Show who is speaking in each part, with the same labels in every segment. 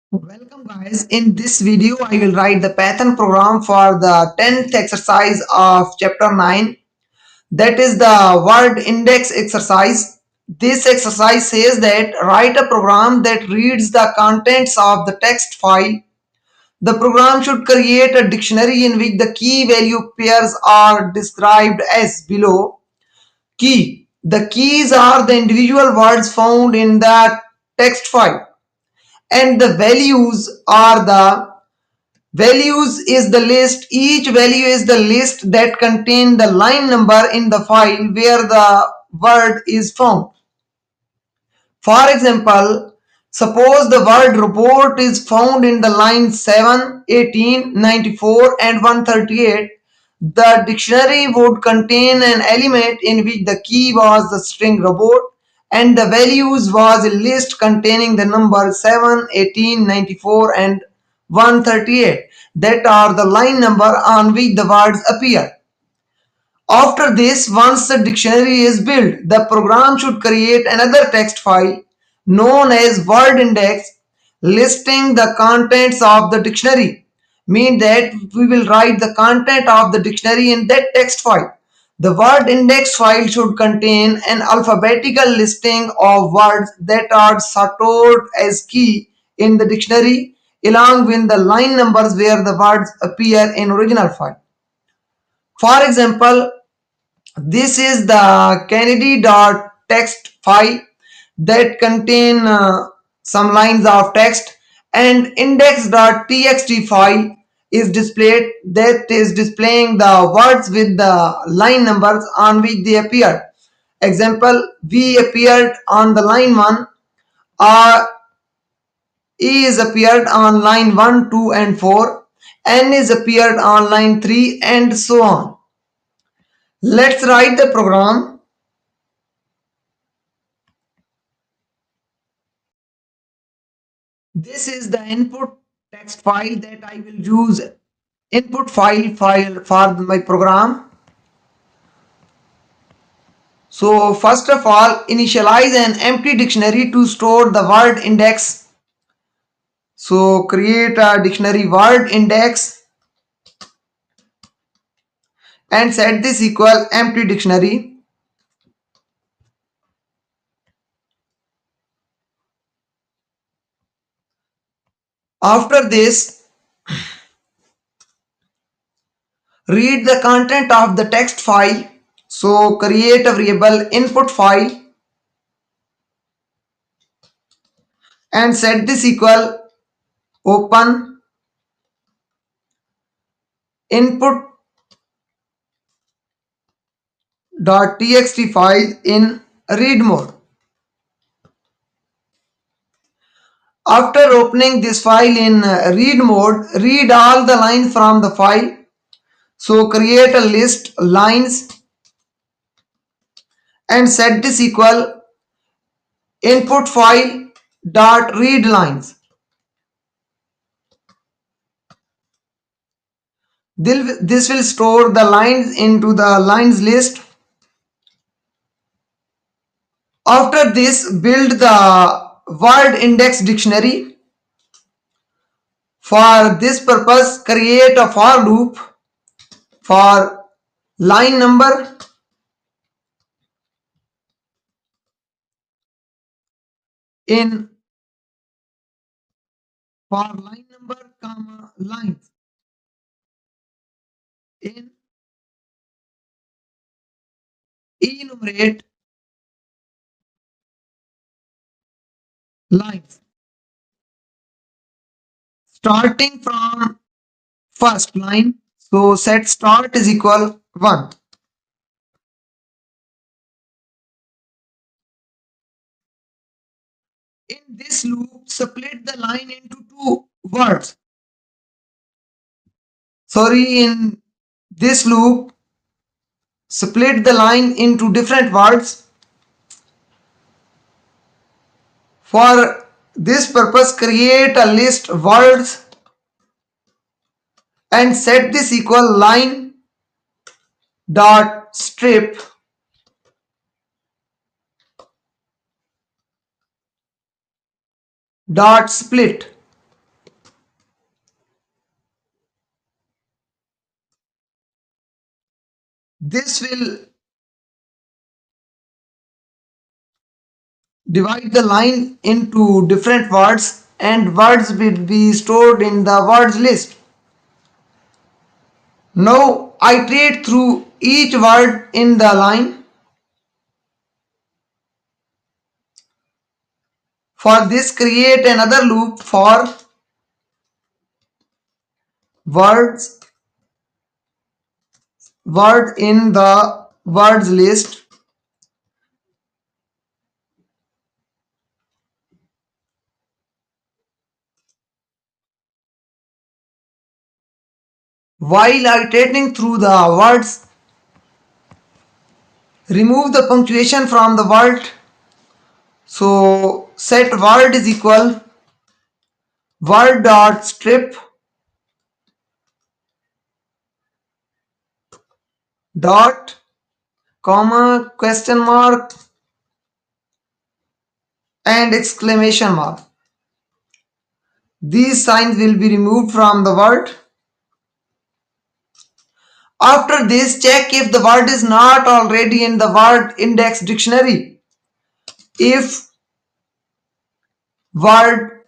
Speaker 1: Welcome guys. In this video I will write the Python program for the 10th exercise of chapter 9, that is the word index exercise. This exercise says that write a program that reads the contents of the text file. The program should create a dictionary in which the key value pairs are described as below. Key. The keys are the individual words found in the text file, and the values is the list. Each value is the list that contain the line number in the file where the word is found. For example, suppose the word report is found in the line 7, 18, 94 and 138. The dictionary would contain an element in which the key was the string report and the values was a list containing the numbers 7, 18, 94 and 138 that are the line number on which the words appear. After this, once the dictionary is built, the program should create another text file known as word index listing the contents of the dictionary. Mean that we will write the content of the dictionary in that text file. The word index file should contain an alphabetical listing of words that are stored as key in the dictionary along with the line numbers where the words appear in original file. For example, this is the Kennedy.txt file that contain some lines of text, and index.txt file is displayed that is displaying the words with the line numbers on which they appear. Example, V appeared on the line 1, R E is appeared on line 1, 2 and 4, N is appeared on line 3 and so on. Let's write the program. This is the input text file that I will use input file for my program. So first of all, initialize an empty dictionary to store the word index. So create a dictionary word index and set this equal empty dictionary. After this, read the content of the text file. So create a variable input file and set this equal open input.txt file in read mode. After opening this file in read mode, read all the lines from the file. So create a list lines and set this equal input file dot read lines. This will store the lines into the lines list. After this, build the word index dictionary. For this purpose, create a for loop for line number in for line number comma lines in enumerate lines starting from first line. So set start is equal 1. In this loop, split the line into two words. Sorry, in this loop, split the line into different words. For this purpose, create a list words and set this equal line dot strip dot split. This will divide the line into different words and words will be stored in the words list. Now iterate through each word in the line. For this, create another loop for words word in the words list. While iterating through the words, remove the punctuation from the word. So set word is equal word dot strip dot comma question mark and exclamation mark. These signs will be removed from the word. After this, check if the word is not already in the word index dictionary. If word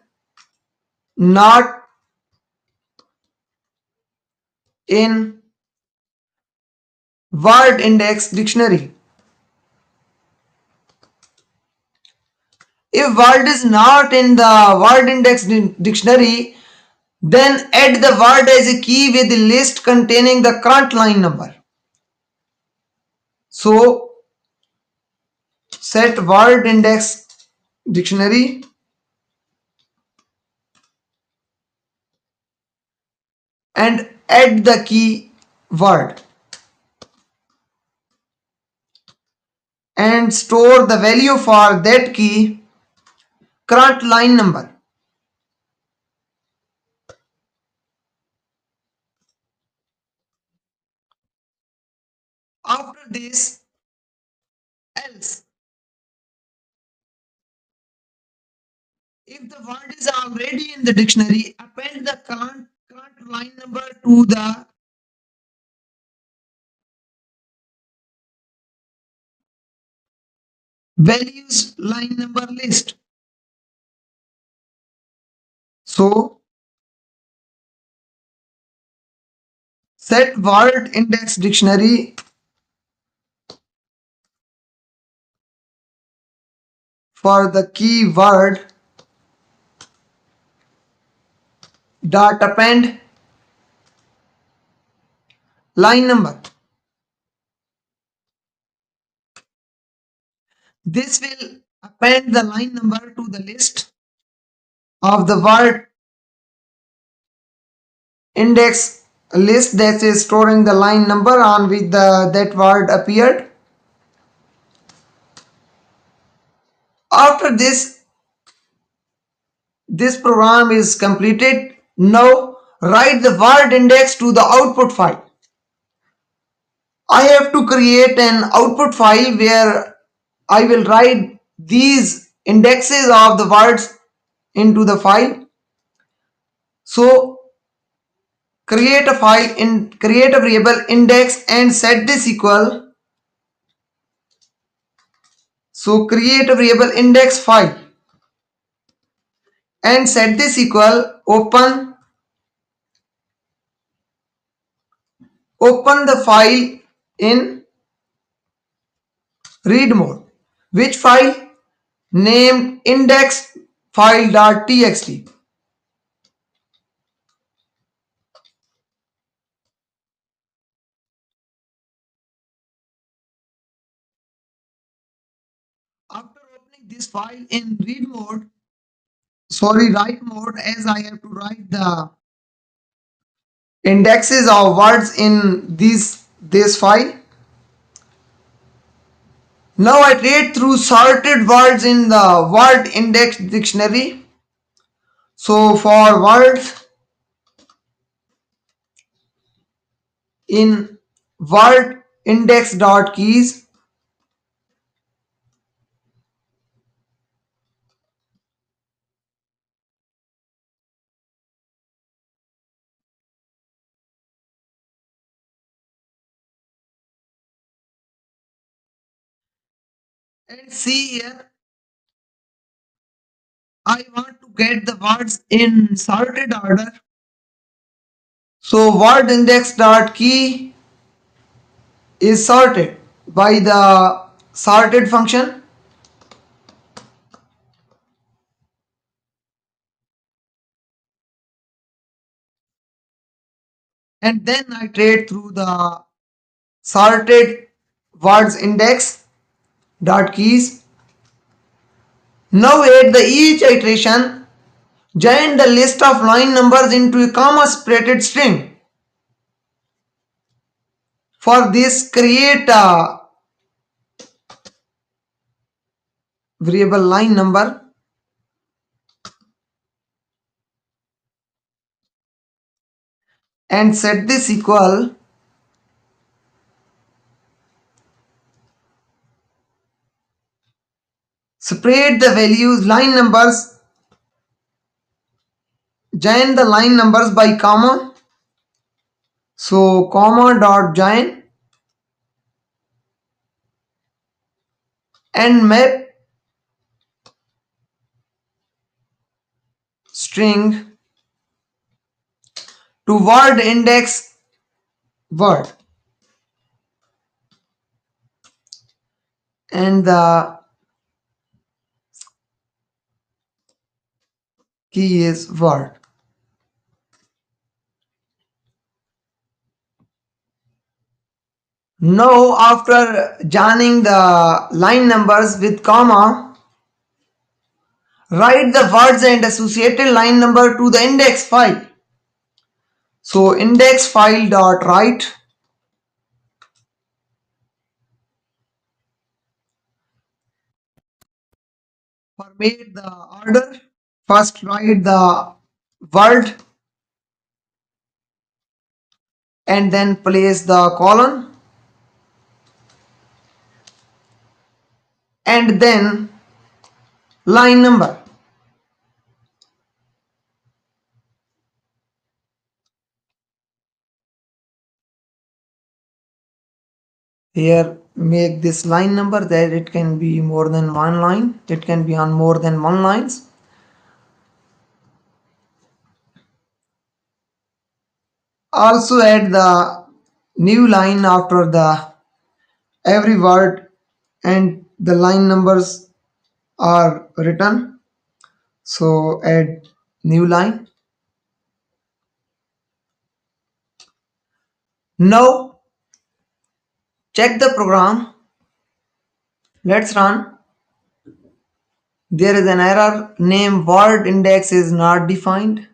Speaker 1: not in word index dictionary. If word is not in the word index dictionary, then add the word as a key with the list containing the current line number. So set word index dictionary and add the key word and store the value for that key current line number. After this, else, if the word is already in the dictionary, append the current line number to the values line number list. So set word index dictionary for the keyword dot append line number. This will append the line number to the list of the word index list that is storing the line number on which that word appeared. After this program is completed. Now write the word index to the output file. I have to create an output file where I will write these indexes of the words into the file. So create a variable index and set this equal. So create a variable index file and set this equal open the file in read mode. Which file? Named index file.txt. After opening this file in write mode, as I have to write the indexes of words in this file. Now I read through sorted words in the word index dictionary. So for words in word index dot keys, And see here, I want to get the words in sorted order. So word index dot key is sorted by the sorted function, and then I iterate through the sorted words index dot keys. Now at the each iteration, join the list of line numbers into a comma separated string. For this, create a variable line number and set this equal separate the values line numbers, join the line numbers by comma. So comma dot join and map string to word index word, and the key is word. Now after joining the line numbers with comma, write the words and associated line number to the index file. So index file dot write, format the order. First write the word and then place the colon and then line number. Here make this line number that it can be more than one line. It can be on more than one lines. Also add the new line after the every word and the line numbers are written. So add new line. Now check the program. Let's run. There is an error name word index is not defined.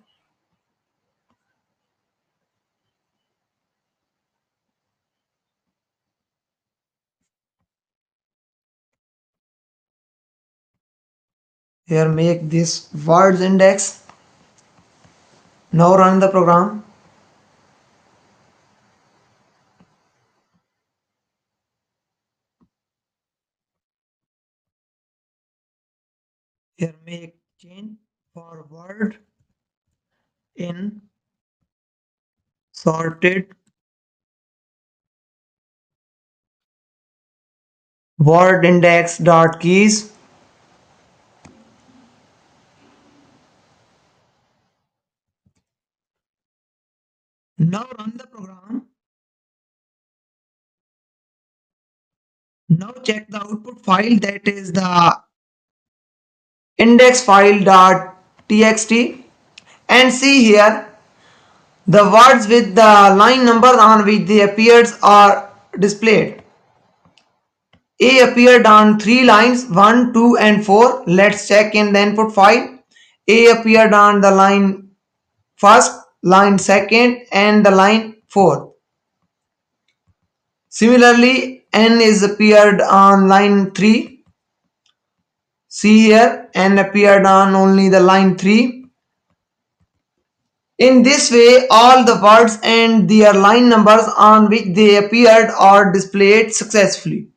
Speaker 1: Here make this words index. Now run the program. Here make change for word in sorted word index dot keys. Now run the program. Now check the output file, that is the index file dot txt, and see here the words with the line numbers on which they appeared are displayed. A appeared on 3 lines 1, 2 and 4. Let's check in the input file. A appeared on the line first, line second and the line 4. Similarly, N is appeared on line 3. See here, N appeared on only the line 3. In this way, all the words and their line numbers on which they appeared are displayed successfully.